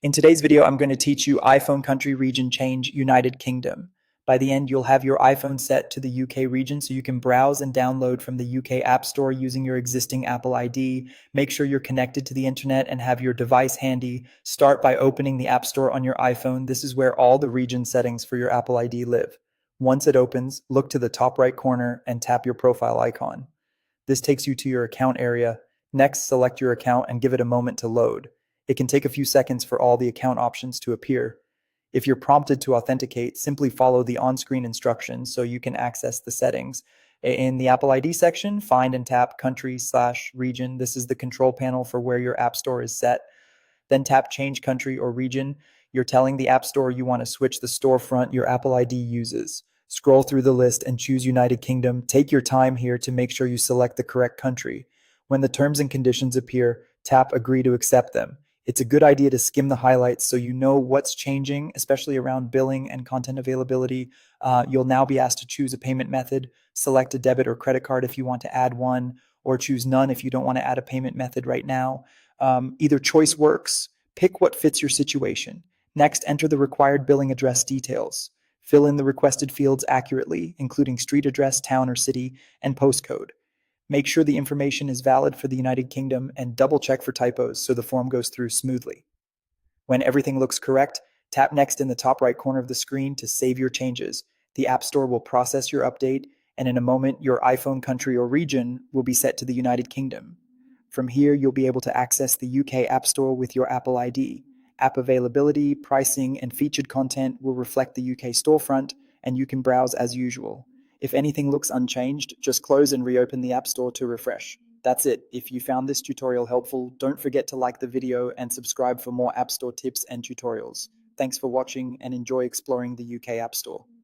In today's video, I'm going to teach you iPhone country region change United Kingdom. By the end, you'll have your iPhone set to the UK region so you can browse and download from the UK App Store using your existing Apple ID. Make sure you're connected to the internet and have your device handy. Start by opening the App Store on your iPhone. This is where all the region settings for your Apple ID live. Once it opens, look to the top right corner and tap your profile icon. This takes you to your account area. Next, select your account and give it a moment to load. It can take a few seconds for all the account options to appear. If you're prompted to authenticate, simply follow the on-screen instructions so you can access the settings. In the Apple ID section, find and tap country/region. This is the control panel for where your App Store is set. Then tap Change Country or Region. You're telling the App Store you want to switch the storefront your Apple ID uses. Scroll through the list and choose United Kingdom. Take your time here to make sure you select the correct country. When the terms and conditions appear, tap Agree to accept them. It's a good idea to skim the highlights so you know what's changing, especially around billing and content availability. You'll now be asked to choose a payment method. Select a debit or credit card if you want to add one, or choose none if you don't want to add a payment method right now. Either choice works. Pick what fits your situation. Next, enter the required billing address details. Fill in the requested fields accurately, including street address, town or city, and postcode. Make sure the information is valid for the United Kingdom and double check for typos so the form goes through smoothly. When everything looks correct, tap Next in the top right corner of the screen to save your changes. The App Store will process your update, and in a moment, your iPhone country or region will be set to the United Kingdom. From here, you'll be able to access the UK App Store with your Apple ID. App availability, pricing, and featured content will reflect the UK storefront, and you can browse as usual. If anything looks unchanged, just close and reopen the App Store to refresh. That's it. If you found this tutorial helpful, don't forget to like the video and subscribe for more App Store tips and tutorials. Thanks for watching and enjoy exploring the UK App Store.